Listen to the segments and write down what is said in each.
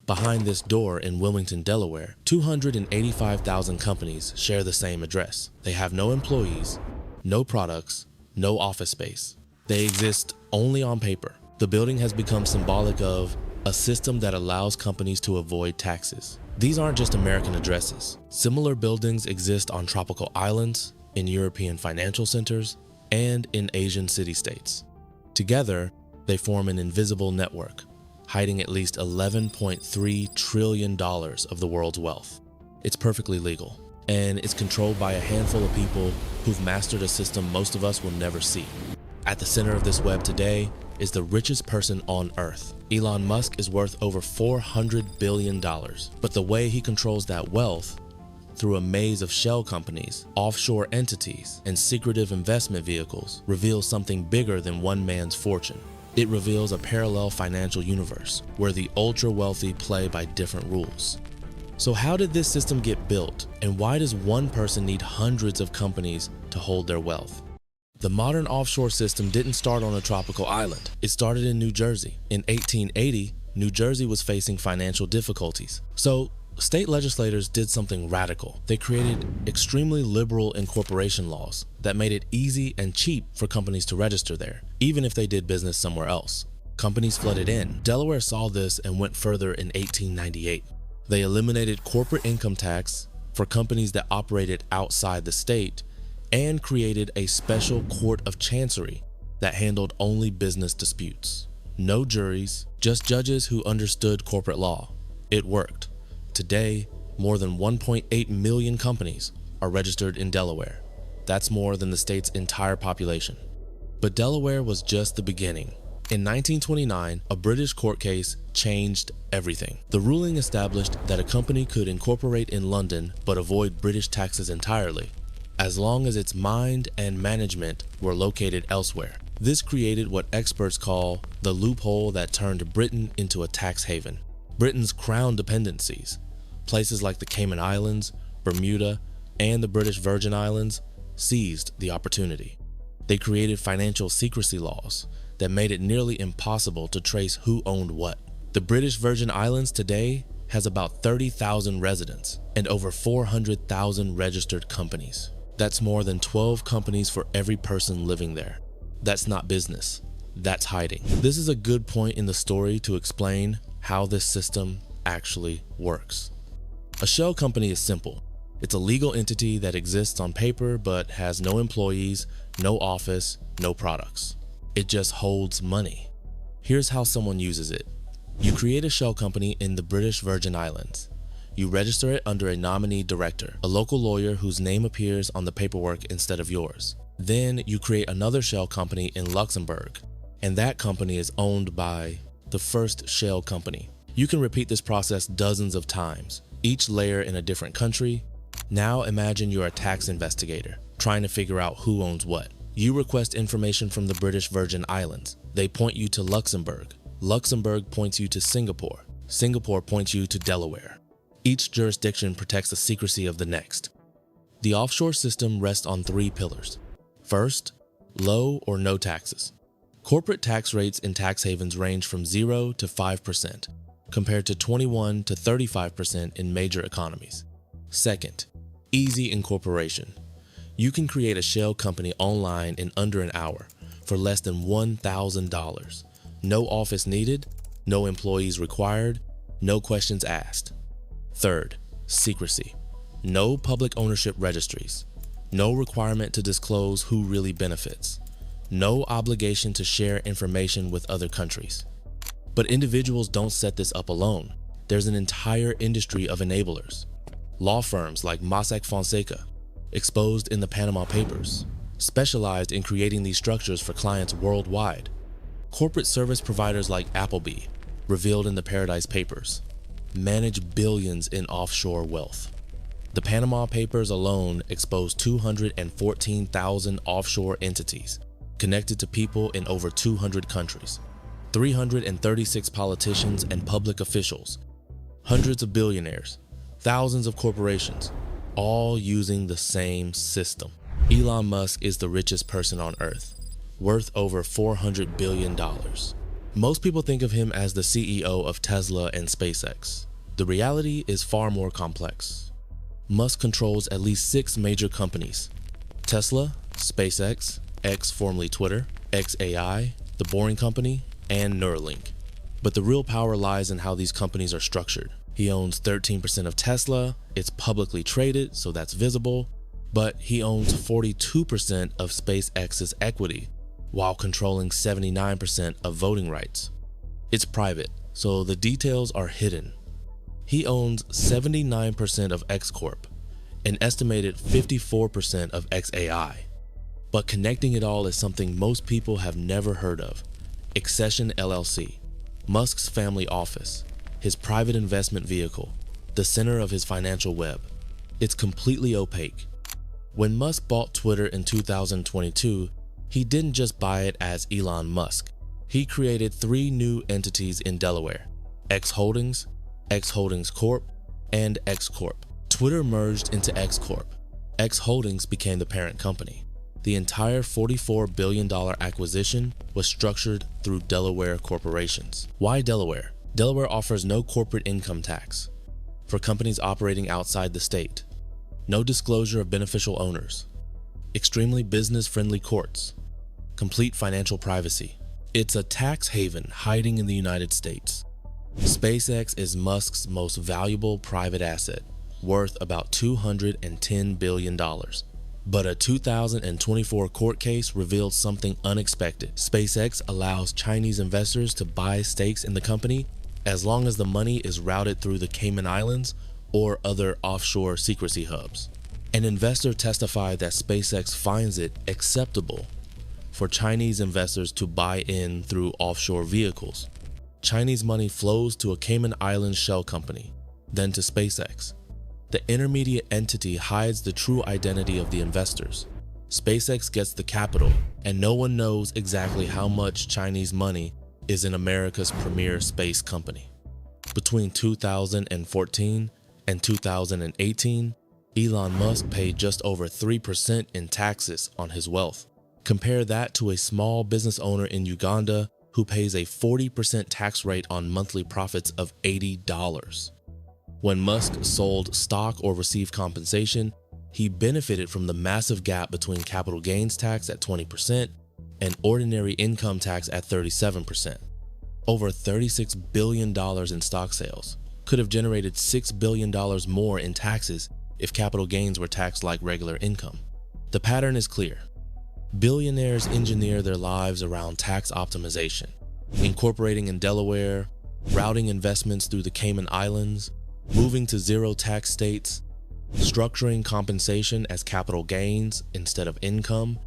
Behind this door in Wilmington, Delaware, 285,000 companies share the same address. They have no employees, no products, no office space. They exist only on paper. The building has become symbolic of a system that allows companies to avoid taxes. These aren't just American addresses. Similar buildings exist on tropical islands, in European financial centers, and in Asian city-states. Together, they form an invisible network, hiding at least $11.3 trillion of the world's wealth. It's perfectly legal, and it's controlled by a handful of people who've mastered a system most of us will never see. At the center of this web today is the richest person on Earth. Elon Musk is worth over $400 billion, but the way he controls that wealth, through a maze of shell companies, offshore entities, and secretive investment vehicles, reveals something bigger than one man's fortune. It reveals a parallel financial universe where the ultra-wealthy play by different rules. So how did this system get built, and why does one person need hundreds of companies to hold their wealth? The modern offshore system didn't start on a tropical island. It started in New Jersey. In 1880, New Jersey was facing financial difficulties. So state legislators did something radical. They created extremely liberal incorporation laws that made it easy and cheap for companies to register there, even if they did business somewhere else. Companies flooded in. Delaware saw this and went further in 1898. They eliminated corporate income tax for companies that operated outside the state and created a special court of chancery that handled only business disputes. No juries, just judges who understood corporate law. It worked. Today, more than 1.8 million companies are registered in Delaware. That's more than the state's entire population. But Delaware was just the beginning. In 1929, a British court case changed everything. The ruling established that a company could incorporate in London but avoid British taxes entirely, as long as its mind and management were located elsewhere. This created what experts call the loophole that turned Britain into a tax haven. Britain's crown dependencies, places like the Cayman Islands, Bermuda, and the British Virgin Islands, seized the opportunity. They created financial secrecy laws that made it nearly impossible to trace who owned what. The British Virgin Islands today has about 30,000 residents and over 400,000 registered companies. That's more than 12 companies for every person living there. That's not business, that's hiding. This is a good point in the story to explain how this system actually works. A shell company is simple. It's a legal entity that exists on paper but has no employees, no office, no products. It just holds money. Here's how someone uses it. You create a shell company in the British Virgin Islands. You register it under a nominee director, a local lawyer whose name appears on the paperwork instead of yours. Then you create another shell company in Luxembourg, and that company is owned by the first shell company. You can repeat this process dozens of times, each layer in a different country. Now imagine you're a tax investigator, trying to figure out who owns what. You request information from the British Virgin Islands. They point you to Luxembourg. Luxembourg points you to Singapore. Singapore points you to Delaware. Each jurisdiction protects the secrecy of the next. The offshore system rests on three pillars. First, low or no taxes. Corporate tax rates in tax havens range from 0 to 5%, compared to 21 to 35% in major economies. Second, easy incorporation. You can create a shell company online in under an hour for less than $1,000. No office needed, no employees required, no questions asked. Third, secrecy. No public ownership registries. No requirement to disclose who really benefits. No obligation to share information with other countries. But individuals don't set this up alone. There's an entire industry of enablers. Law firms like Mossack Fonseca, exposed in the Panama Papers, specialized in creating these structures for clients worldwide. Corporate service providers like Appleby, revealed in the Paradise Papers, manage billions in offshore wealth. The Panama Papers alone exposed 214,000 offshore entities connected to people in over 200 countries, 336 politicians and public officials, hundreds of billionaires, thousands of corporations, all using the same system. Elon Musk is the richest person on Earth, worth over $400 billion. Most people think of him as the CEO of Tesla and SpaceX. The reality is far more complex. Musk controls at least 6 major companies: Tesla, SpaceX, X formerly Twitter, XAI, The Boring Company, and Neuralink. But the real power lies in how these companies are structured. He owns 13% of Tesla, it's publicly traded, so that's visible, but he owns 42% of SpaceX's equity, while controlling 79% of voting rights. It's private, so the details are hidden. He owns 79% of X Corp, an estimated 54% of XAI. But connecting it all is something most people have never heard of: Evasion LLC, Musk's family office, his private investment vehicle, the center of his financial web. It's completely opaque. When Musk bought Twitter in 2022, he didn't just buy it as Elon Musk. He created 3 new entities in Delaware: X Holdings, X Holdings Corp, and X Corp. Twitter merged into X Corp. X Holdings became the parent company. The entire $44 billion acquisition was structured through Delaware corporations. Why Delaware? Delaware offers no corporate income tax for companies operating outside the state, no disclosure of beneficial owners, extremely business-friendly courts, complete financial privacy. It's a tax haven hiding in the United States. SpaceX is Musk's most valuable private asset, worth about $210 billion. But a 2024 court case revealed something unexpected. SpaceX allows Chinese investors to buy stakes in the company as long as the money is routed through the Cayman Islands or other offshore secrecy hubs. An investor testified that SpaceX finds it acceptable for Chinese investors to buy in through offshore vehicles. Chinese money flows to a Cayman Islands shell company, then to SpaceX. The intermediate entity hides the true identity of the investors. SpaceX gets the capital, and no one knows exactly how much Chinese money is in America's premier space company. Between 2014 and 2018, Elon Musk paid just over 3% in taxes on his wealth. Compare that to a small business owner in Uganda who pays a 40% tax rate on monthly profits of $80. When Musk sold stock or received compensation, he benefited from the massive gap between capital gains tax at 20% and ordinary income tax at 37%. Over $36 billion in stock sales could have generated $6 billion more in taxes if capital gains were taxed like regular income. The pattern is clear. Billionaires engineer their lives around tax optimization, incorporating in Delaware, routing investments through the Cayman Islands, moving to zero tax states, structuring compensation as capital gains instead of income,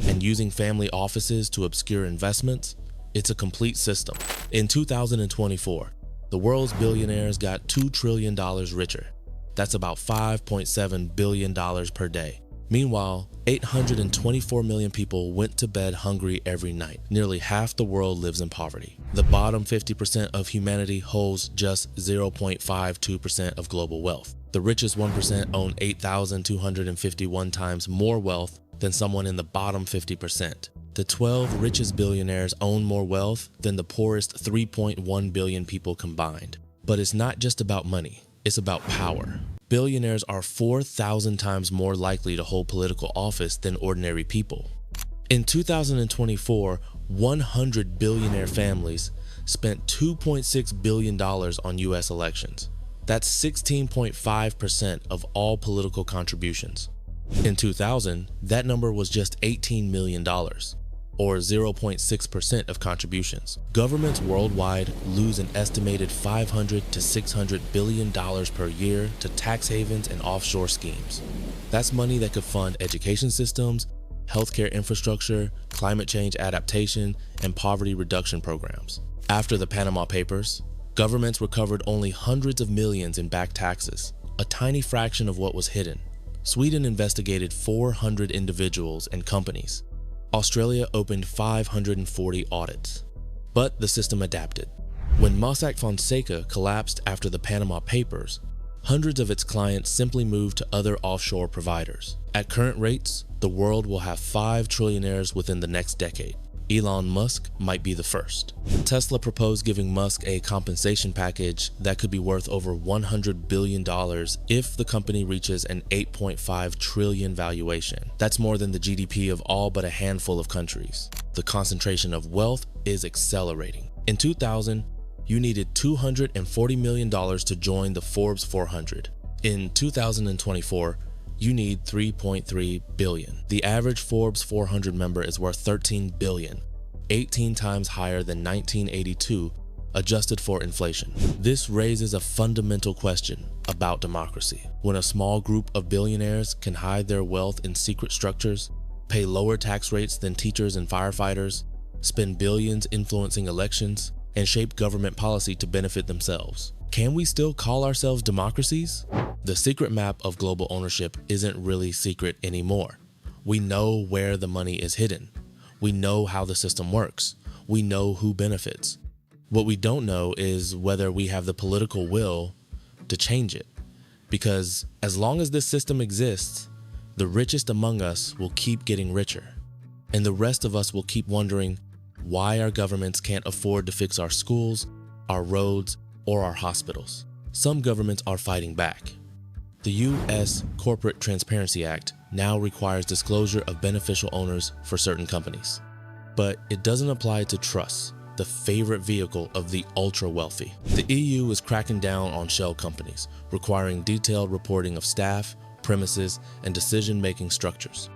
and using family offices to obscure investments. It's a complete system. In 2024, the world's billionaires got $2 trillion richer. That's about $5.7 billion per day. Meanwhile, 824 million people went to bed hungry every night. Nearly half the world lives in poverty. The bottom 50% of humanity holds just 0.52% of global wealth. The richest 1% own 8,251 times more wealth than someone in the bottom 50%. The 12 richest billionaires own more wealth than the poorest 3.1 billion people combined. But it's not just about money, it's about power. Billionaires are 4,000 times more likely to hold political office than ordinary people. In 2024, 100 billionaire families spent $2.6 billion on US elections. That's 16.5% of all political contributions. In 2000, that number was just $18 million, or 0.6% of contributions. Governments worldwide lose an estimated $500 to $600 billion per year to tax havens and offshore schemes. That's money that could fund education systems, healthcare infrastructure, climate change adaptation, and poverty reduction programs. After the Panama Papers, governments recovered only hundreds of millions in back taxes, a tiny fraction of what was hidden. Sweden investigated 400 individuals and companies. Australia opened 540 audits. But the system adapted. When Mossack Fonseca collapsed after the Panama Papers, hundreds of its clients simply moved to other offshore providers. At current rates, the world will have 5 trillionaires within the next decade. Elon Musk might be the first. Tesla proposed giving Musk a compensation package that could be worth over $100 billion if the company reaches an 8.5 trillion valuation. That's more than the GDP of all but a handful of countries. The concentration of wealth is accelerating. In 2000, you needed $240 million to join the Forbes 400. In 2024, you need 3.3 billion. The average Forbes 400 member is worth 13 billion, 18 times higher than 1982, adjusted for inflation. This raises a fundamental question about democracy. When a small group of billionaires can hide their wealth in secret structures, pay lower tax rates than teachers and firefighters, spend billions influencing elections, and shape government policy to benefit themselves, can we still call ourselves democracies? The secret map of global ownership isn't really secret anymore. We know where the money is hidden. We know how the system works. We know who benefits. What we don't know is whether we have the political will to change it. Because as long as this system exists, the richest among us will keep getting richer. And the rest of us will keep wondering why our governments can't afford to fix our schools, our roads, or our hospitals. Some governments are fighting back. The U.S. Corporate Transparency Act now requires disclosure of beneficial owners for certain companies. But it doesn't apply to trusts, the favorite vehicle of the ultra-wealthy. The EU is cracking down on shell companies, requiring detailed reporting of staff, premises, and decision-making structures.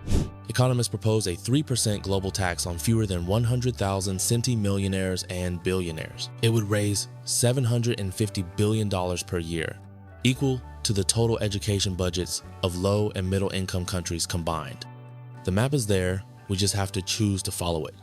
Economists propose a 3% global tax on fewer than 100,000 centimillionaires and billionaires. It would raise $750 billion per year, equal to the total education budgets of low and middle income countries combined. The map is there, we just have to choose to follow it.